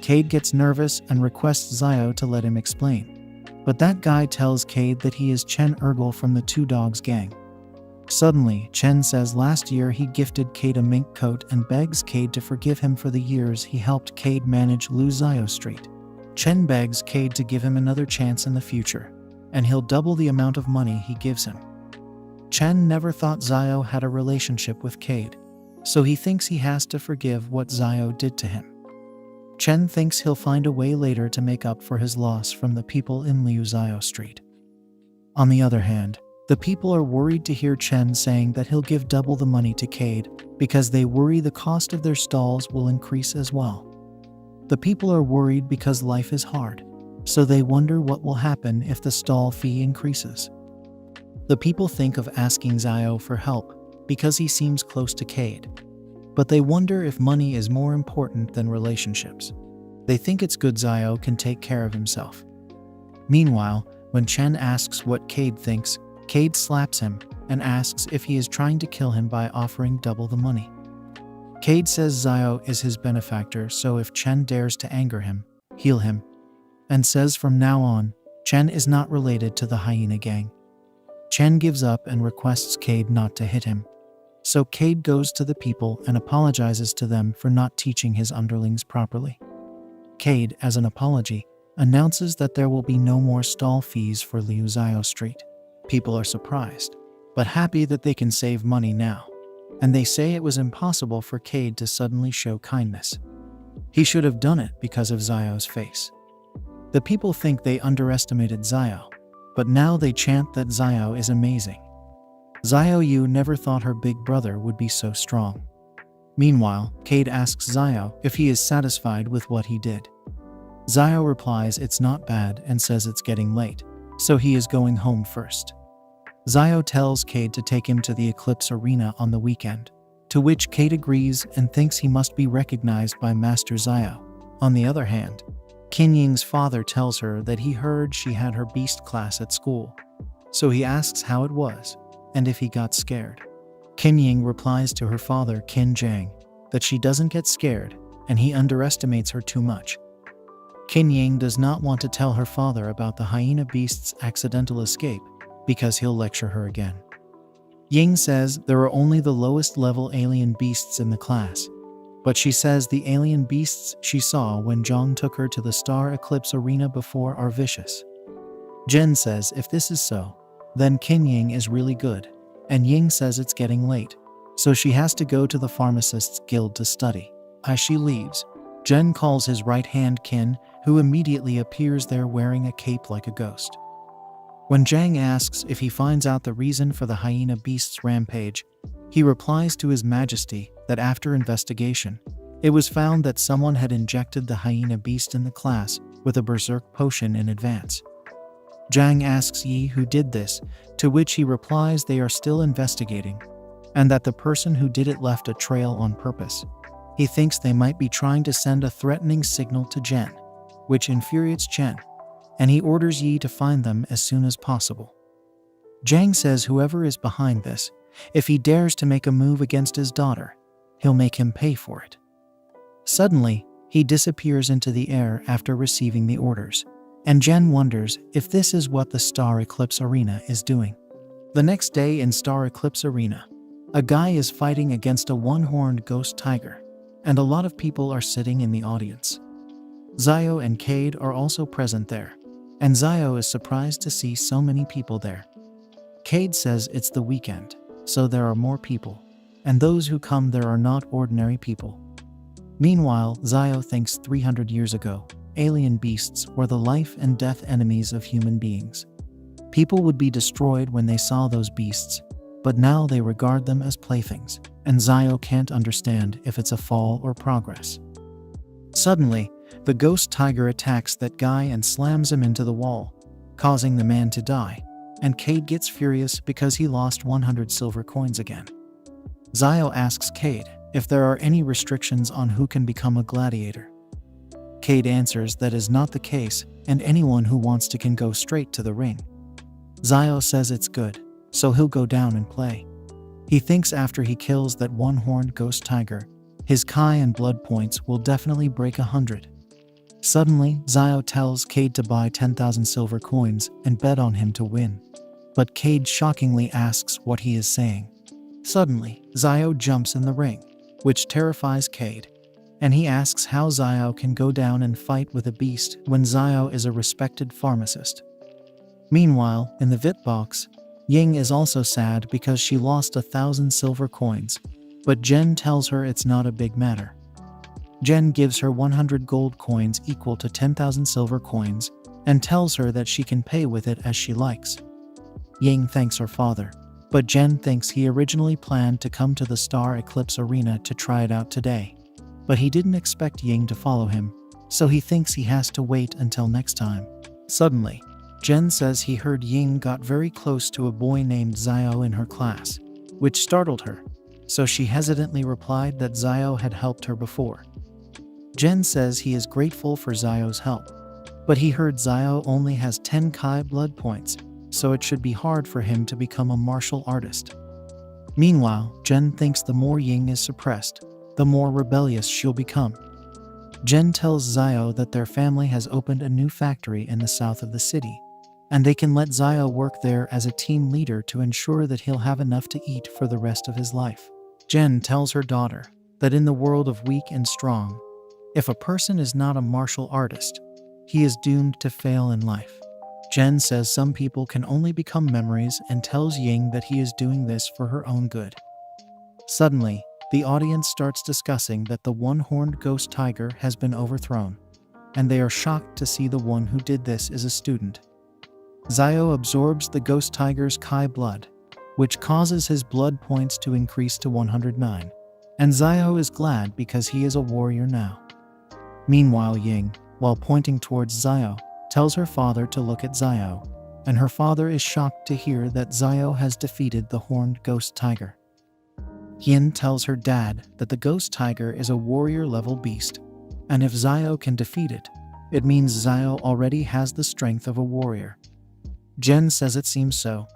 Cade gets nervous and requests Xiao to let him explain. But that guy tells Cade that he is Chen Ergel from the Two Dogs gang. Suddenly, Chen says last year he gifted Cade a mink coat and begs Cade to forgive him for the years he helped Cade manage Lu Xiao Street. Chen begs Cade to give him another chance in the future, and he'll double the amount of money he gives him. Chen never thought Xiao had a relationship with Cade, so he thinks he has to forgive what Xiao did to him. Chen thinks he'll find a way later to make up for his loss from the people in Liu Xiao Street. On the other hand, the people are worried to hear Chen saying that he'll give double the money to Cade because they worry the cost of their stalls will increase as well. The people are worried because life is hard, so they wonder what will happen if the stall fee increases. The people think of asking Xiao for help because he seems close to Cade, but they wonder if money is more important than relationships. They think it's good Xiao can take care of himself. Meanwhile, when Chen asks what Cade thinks, Cade slaps him and asks if he is trying to kill him by offering double the money. Cade says Xiao is his benefactor, so if Chen dares to anger him, heal him, and says from now on, Chen is not related to the hyena gang. Chen gives up and requests Cade not to hit him. So Cade goes to the people and apologizes to them for not teaching his underlings properly. Cade, as an apology, announces that there will be no more stall fees for Liu Xiao Street. People are surprised, but happy that they can save money now, and they say it was impossible for Cade to suddenly show kindness. He should have done it because of Xiao's face. The people think they underestimated Xiao, but now they chant that Xiao is amazing. Xiao Yu never thought her big brother would be so strong. Meanwhile, Cade asks Xiao if he is satisfied with what he did. Xiao replies it's not bad and says it's getting late, so he is going home first. Xiao tells Cade to take him to the Eclipse Arena on the weekend, to which Cade agrees and thinks he must be recognized by Master Xiao. On the other hand, Qin Ying's father tells her that he heard she had her beast class at school, so he asks how it was and if he got scared. Qin Ying replies to her father Qin Zhang that she doesn't get scared and he underestimates her too much. Qin Ying does not want to tell her father about the hyena beast's accidental escape because he'll lecture her again. Ying says there are only the lowest level alien beasts in the class, but she says the alien beasts she saw when Zhang took her to the Star Eclipse Arena before are vicious. Jen says if this is so, then Qin Ying is really good, and Ying says it's getting late, so she has to go to the Pharmacists Guild to study. As she leaves, Jen calls his right hand Qin, who immediately appears there wearing a cape like a ghost. When Zhang asks if he finds out the reason for the hyena beast's rampage, he replies to His Majesty that after investigation, it was found that someone had injected the hyena beast in the class with a berserk potion in advance. Zhang asks Yi who did this, to which he replies they are still investigating, and that the person who did it left a trail on purpose. He thinks they might be trying to send a threatening signal to Jen, which infuriates Chen, and he orders Yi to find them as soon as possible. Zhang says whoever is behind this, if he dares to make a move against his daughter, he'll make him pay for it. Suddenly, he disappears into the air after receiving the orders, and Jen wonders if this is what the Star Eclipse Arena is doing. The next day in Star Eclipse Arena, a guy is fighting against a one-horned ghost tiger, and a lot of people are sitting in the audience. Xiao and Cade are also present there, and Xiao is surprised to see so many people there. Cade says it's the weekend, so there are more people, and those who come there are not ordinary people. Meanwhile, Xiao thinks 300 years ago, alien beasts were the life and death enemies of human beings. People would be destroyed when they saw those beasts, but now they regard them as playthings, and Xiao can't understand if it's a fall or progress. Suddenly, the ghost tiger attacks that guy and slams him into the wall, causing the man to die, and Cade gets furious because he lost 100 silver coins again. Xiao asks Cade if there are any restrictions on who can become a gladiator. Cade answers that is not the case, and anyone who wants to can go straight to the ring. Xiao says it's good, so he'll go down and play. He thinks after he kills that one-horned ghost tiger, his Kai and blood points will definitely break 100. Suddenly, Xiao tells Cade to buy 10,000 silver coins and bet on him to win. But Cade shockingly asks what he is saying. Suddenly, Xiao jumps in the ring, which terrifies Cade, and he asks how Xiao can go down and fight with a beast when Xiao is a respected pharmacist. Meanwhile, in the VIT box, Ying is also sad because she lost 1,000 silver coins, but Jen tells her it's not a big matter. Jen gives her 100 gold coins equal to 10,000 silver coins and tells her that she can pay with it as she likes. Ying thanks her father, but Jen thinks he originally planned to come to the Star Eclipse Arena to try it out today. But he didn't expect Ying to follow him, so he thinks he has to wait until next time. Suddenly, Jen says he heard Ying got very close to a boy named Xiao in her class, which startled her, so she hesitantly replied that Xiao had helped her before. Jen says he is grateful for Xiao's help, but he heard Xiao only has 10 Kai blood points, so it should be hard for him to become a martial artist. Meanwhile, Jen thinks the more Ying is suppressed, the more rebellious she'll become. Jen tells Xiao that their family has opened a new factory in the south of the city, and they can let Xiao work there as a team leader to ensure that he'll have enough to eat for the rest of his life. Jen tells her daughter that in the world of weak and strong, if a person is not a martial artist, he is doomed to fail in life. Jen says some people can only become memories and tells Ying that he is doing this for her own good. Suddenly, the audience starts discussing that the one-horned ghost tiger has been overthrown, and they are shocked to see the one who did this is a student. Xiao absorbs the ghost tiger's Kai blood, which causes his blood points to increase to 109, and Xiao is glad because he is a warrior now. Meanwhile, Ying, while pointing towards Xiao, tells her father to look at Xiao, and her father is shocked to hear that Xiao has defeated the horned ghost tiger. Yin tells her dad that the ghost tiger is a warrior-level beast, and if Xiao can defeat it, it means Xiao already has the strength of a warrior. Jen says it seems so,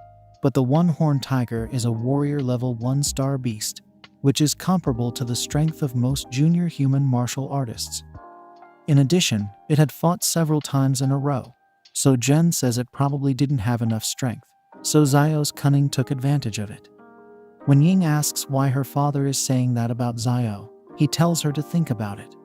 but the one-horned tiger is a warrior-level 1-star beast, which is comparable to the strength of most junior human martial artists. In addition, it had fought several times in a row, so Jen says it probably didn't have enough strength, so Xiao's cunning took advantage of it. When Ying asks why her father is saying that about Xiao, he tells her to think about it.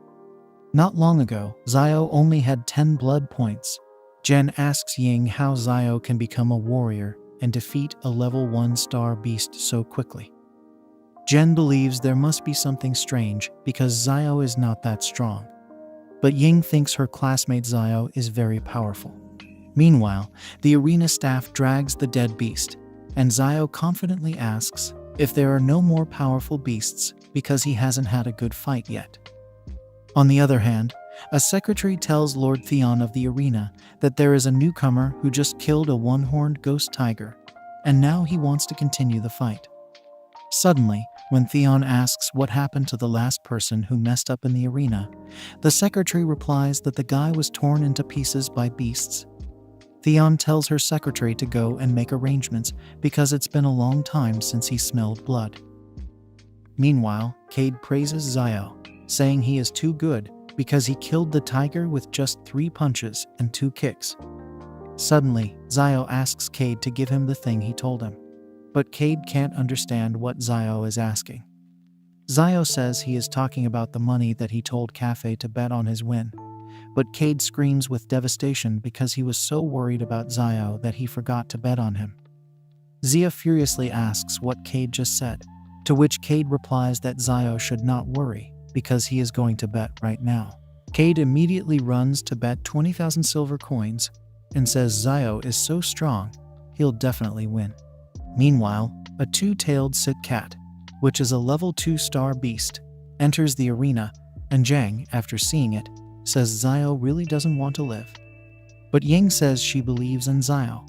Not long ago, Xiao only had 10 blood points. Jen asks Ying how Xiao can become a warrior and defeat a level 1-star beast so quickly. Jen believes there must be something strange because Xiao is not that strong. But Ying thinks her classmate Xiao is very powerful. Meanwhile, the arena staff drags the dead beast, and Xiao confidently asks if there are no more powerful beasts because he hasn't had a good fight yet. On the other hand, a secretary tells Lord Theon of the arena that there is a newcomer who just killed a one-horned ghost tiger, and now he wants to continue the fight. Suddenly, when Theon asks what happened to the last person who messed up in the arena, the secretary replies that the guy was torn into pieces by beasts. Theon tells her secretary to go and make arrangements because it's been a long time since he smelled blood. Meanwhile, Cade praises Xiao, saying he is too good because he killed the tiger with just 3 punches and 2 kicks. Suddenly, Xiao asks Cade to give him the thing he told him, but Cade can't understand what Xiao is asking. Xiao says he is talking about the money that he told Cafe to bet on his win, but Cade screams with devastation because he was so worried about Xiao that he forgot to bet on him. Xia furiously asks what Cade just said, to which Cade replies that Xiao should not worry because he is going to bet right now. Cade immediately runs to bet 20,000 silver coins and says Xiao is so strong, he'll definitely win. Meanwhile, a 2-tailed Sit cat, which is a level 2-star beast, enters the arena, and Zhang, after seeing it, says Xiao really doesn't want to live. But Ying says she believes in Xiao.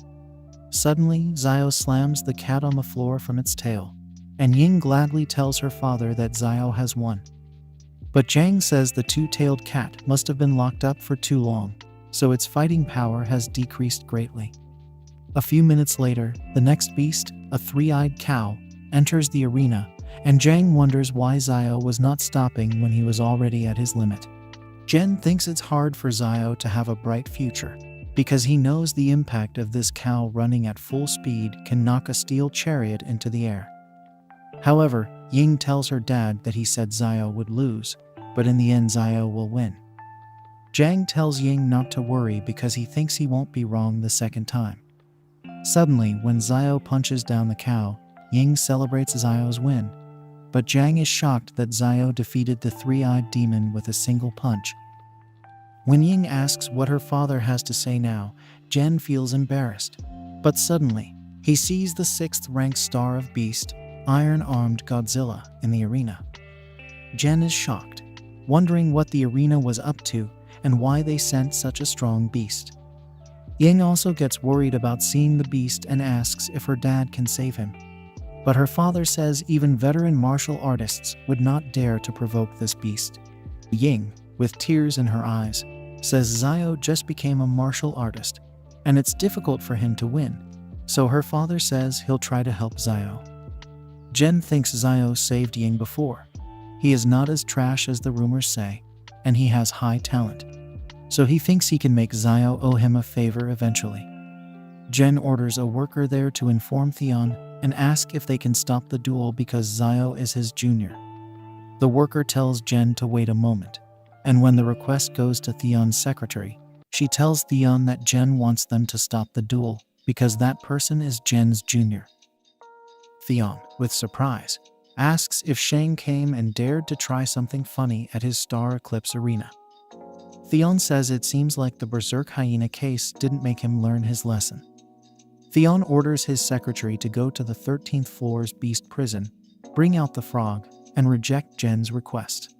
Suddenly, Xiao slams the cat on the floor from its tail, and Ying gladly tells her father that Xiao has won. But Zhang says the two-tailed cat must have been locked up for too long, so its fighting power has decreased greatly. A few minutes later, the next beast, a three-eyed cow, enters the arena, and Zhang wonders why Xiao was not stopping when he was already at his limit. Jen thinks it's hard for Xiao to have a bright future, because he knows the impact of this cow running at full speed can knock a steel chariot into the air. However, Ying tells her dad that he said Xiao would lose, but in the end Xiao will win. Zhang tells Ying not to worry because he thinks he won't be wrong the second time. Suddenly, when Xiao punches down the cow, Ying celebrates Xiao's win, but Zhang is shocked that Xiao defeated the three-eyed demon with a single punch. When Ying asks what her father has to say now, Jen feels embarrassed. But suddenly, he sees the 6th-ranked star of Beast, Iron-Armed Godzilla, in the arena. Jen is shocked, wondering what the arena was up to and why they sent such a strong beast. Ying also gets worried about seeing the beast and asks if her dad can save him. But her father says even veteran martial artists would not dare to provoke this beast. Ying, with tears in her eyes, says Xiao just became a martial artist, and it's difficult for him to win, so her father says he'll try to help Xiao. Jen thinks Xiao saved Ying before. He is not as trash as the rumors say, and he has high talent, so he thinks he can make Xiao owe him a favor eventually. Jen orders a worker there to inform Theon and ask if they can stop the duel because Xiao is his junior. The worker tells Jen to wait a moment, and when the request goes to Theon's secretary, she tells Theon that Jen wants them to stop the duel because that person is Jen's junior. Theon, with surprise, asks if Shang came and dared to try something funny at his Star Eclipse arena. Theon says it seems like the Berserk Hyena case didn't make him learn his lesson. Theon orders his secretary to go to the 13th floor's beast prison, bring out the frog, and reject Jen's request.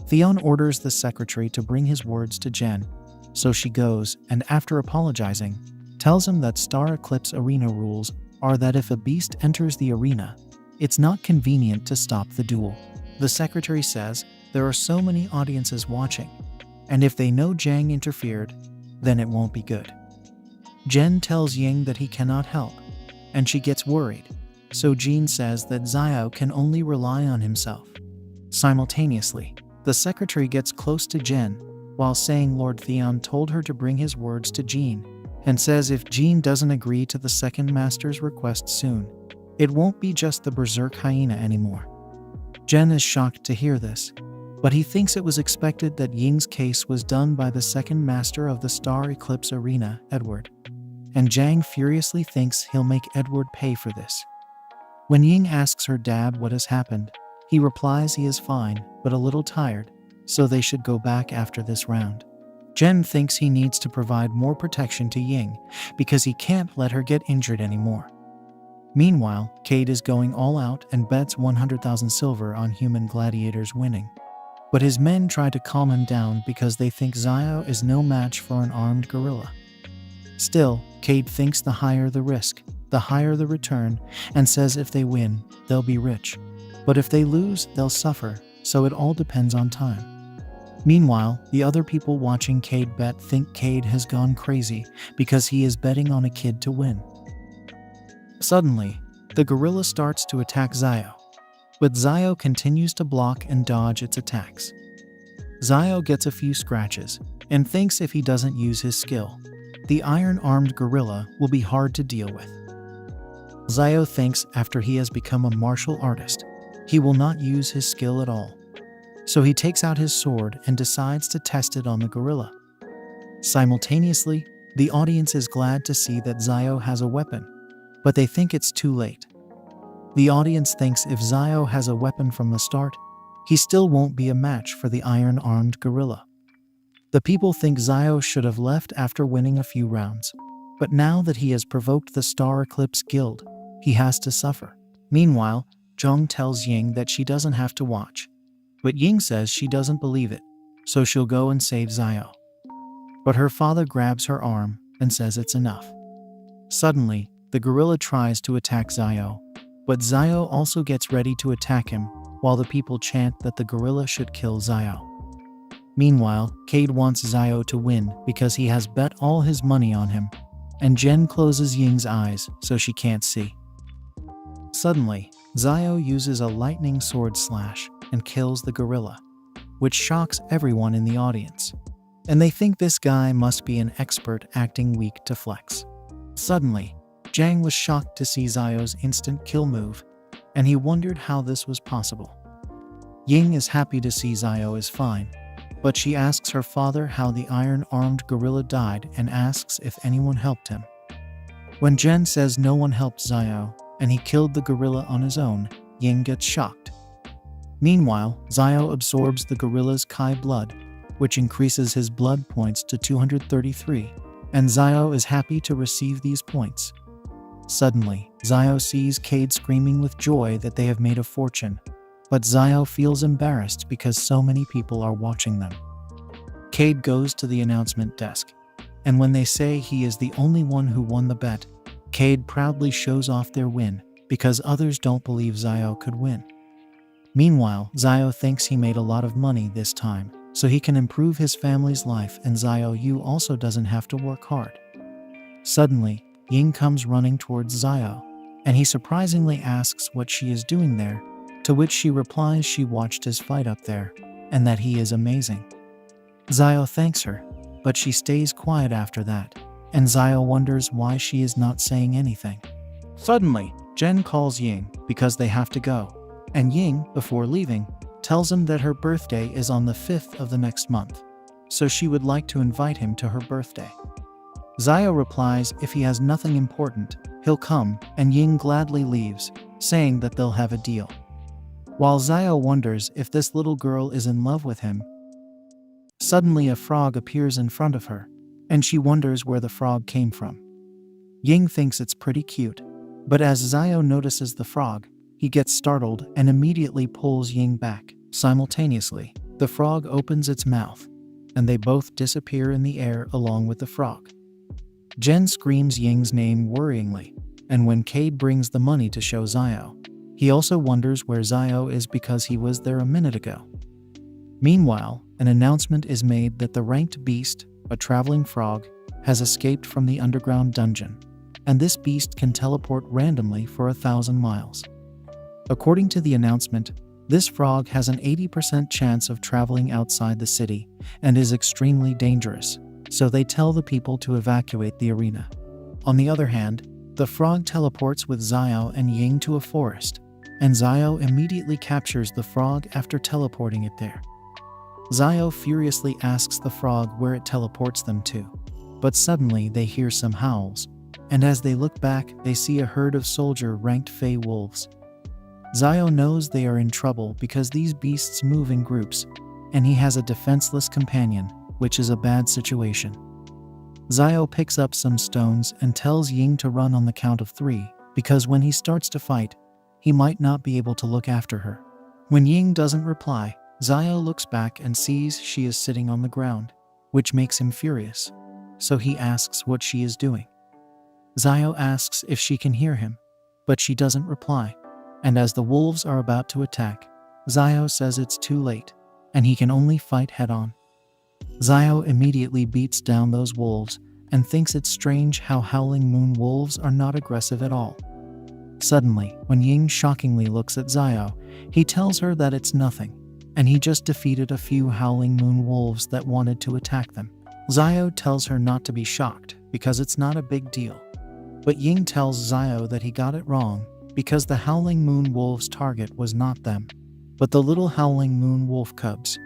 Theon orders the secretary to bring his words to Jen, so she goes and, after apologizing, tells him that Star Eclipse arena rules are that if a beast enters the arena, it's not convenient to stop the duel. The secretary says there are so many audiences watching, and if they know Zhang interfered, then it won't be good. Jen tells Ying that he cannot help, and she gets worried, so Jean says that Xiao can only rely on himself. Simultaneously, the secretary gets close to Jen while saying Lord Theon told her to bring his words to Jean, and says if Jean doesn't agree to the second master's request soon, it won't be just the Berserk Hyena anymore. Jen is shocked to hear this, but he thinks it was expected that Ying's case was done by the second master of the Star Eclipse arena, Edward. And Zhang furiously thinks he'll make Edward pay for this. When Ying asks her dad what has happened, he replies he is fine, but a little tired, so they should go back after this round. Jen thinks he needs to provide more protection to Ying, because he can't let her get injured anymore. Meanwhile, Cade is going all out and bets 100,000 silver on human gladiators winning. But his men try to calm him down because they think Xiao is no match for an armed gorilla. Still, Cade thinks the higher the risk, the higher the return, and says if they win, they'll be rich. But if they lose, they'll suffer, so it all depends on time. Meanwhile, the other people watching Cade bet think Cade has gone crazy because he is betting on a kid to win. Suddenly, the gorilla starts to attack Xiao, but Xiao continues to block and dodge its attacks. Xiao gets a few scratches and thinks if he doesn't use his skill, the iron-armed gorilla will be hard to deal with. Xiao thinks after he has become a martial artist, he will not use his skill at all. So he takes out his sword and decides to test it on the gorilla. Simultaneously, the audience is glad to see that Xiao has a weapon, but they think it's too late. The audience thinks if Xiao has a weapon from the start, he still won't be a match for the iron-armed gorilla. The people think Xiao should have left after winning a few rounds, but now that he has provoked the Star Eclipse Guild, he has to suffer. Meanwhile, Zhong tells Ying that she doesn't have to watch, but Ying says she doesn't believe it, so she'll go and save Xiao. But her father grabs her arm and says it's enough. Suddenly, the gorilla tries to attack Xiao, but Xiao also gets ready to attack him, while the people chant that the gorilla should kill Xiao. Meanwhile, Cade wants Xiao to win because he has bet all his money on him, and Jen closes Ying's eyes so she can't see. Suddenly, Xiao uses a lightning sword slash and kills the gorilla, which shocks everyone in the audience, and they think this guy must be an expert acting weak to flex. Suddenly, Jang was shocked to see Xiao's instant kill move, and he wondered how this was possible. Ying is happy to see Xiao is fine, but she asks her father how the iron-armed gorilla died and asks if anyone helped him. When Jen says no one helped Xiao and he killed the gorilla on his own, Ying gets shocked. Meanwhile, Xiao absorbs the gorilla's Kai blood, which increases his blood points to 233, and Xiao is happy to receive these points. Suddenly, Xiao sees Cade screaming with joy that they have made a fortune, but Xiao feels embarrassed because so many people are watching them. Cade goes to the announcement desk, and when they say he is the only one who won the bet, Cade proudly shows off their win because others don't believe Xiao could win. Meanwhile, Xiao thinks he made a lot of money this time, so he can improve his family's life, and Xiao Yu also doesn't have to work hard. Suddenly, Ying comes running towards Xiao, and he surprisingly asks what she is doing there, to which she replies she watched his fight up there, and that he is amazing. Xiao thanks her, but she stays quiet after that, and Xiao wonders why she is not saying anything. Suddenly, Jen calls Ying because they have to go, and Ying, before leaving, tells him that her birthday is on the 5th of the next month, so she would like to invite him to her birthday. Xiao replies if he has nothing important, he'll come, and Ying gladly leaves, saying that they'll have a deal. While Xiao wonders if this little girl is in love with him, suddenly a frog appears in front of her, and she wonders where the frog came from. Ying thinks it's pretty cute, but as Xiao notices the frog, he gets startled and immediately pulls Ying back. Simultaneously, the frog opens its mouth, and they both disappear in the air along with the frog. Jen screams Ying's name worryingly, and when Cade brings the money to show Xiao, he also wonders where Xiao is because he was there a minute ago. Meanwhile, an announcement is made that the ranked beast, a traveling frog, has escaped from the underground dungeon, and this beast can teleport randomly for 1,000 miles. According to the announcement, this frog has an 80% chance of traveling outside the city and is extremely dangerous, so they tell the people to evacuate the arena. On the other hand, the frog teleports with Xiao and Ying to a forest, and Xiao immediately captures the frog after teleporting it there. Xiao furiously asks the frog where it teleports them to, but suddenly they hear some howls, and as they look back, they see a herd of soldier-ranked Fey wolves. Xiao knows they are in trouble because these beasts move in groups, and he has a defenseless companion, which is a bad situation. Xiao picks up some stones and tells Ying to run on the count of 3, because when he starts to fight, he might not be able to look after her. When Ying doesn't reply, Xiao looks back and sees she is sitting on the ground, which makes him furious, so he asks what she is doing. Xiao asks if she can hear him, but she doesn't reply, and as the wolves are about to attack, Xiao says it's too late, and he can only fight head-on. Xiao immediately beats down those wolves and thinks it's strange how howling moon wolves are not aggressive at all. Suddenly, when Ying shockingly looks at Xiao, he tells her that it's nothing, and he just defeated a few howling moon wolves that wanted to attack them. Xiao tells her not to be shocked because it's not a big deal, but Ying tells Xiao that he got it wrong because the howling moon wolves' target was not them, but the little howling moon wolf cubs.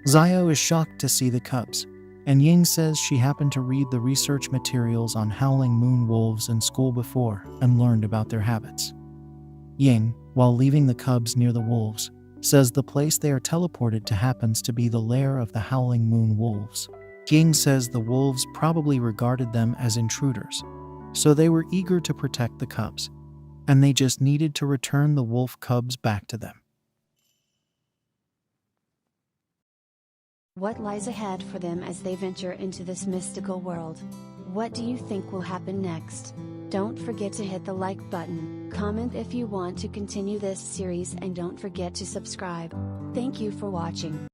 Xiao is shocked to see the cubs, and Ying says she happened to read the research materials on howling moon wolves in school before and learned about their habits. Ying, while leaving the cubs near the wolves, says the place they are teleported to happens to be the lair of the howling moon wolves. Ying says the wolves probably regarded them as intruders, so they were eager to protect the cubs, and they just needed to return the wolf cubs back to them. What lies ahead for them as they venture into this mystical world? What do you think will happen next? Don't forget to hit the like button, comment if you want to continue this series, and don't forget to subscribe. Thank you for watching.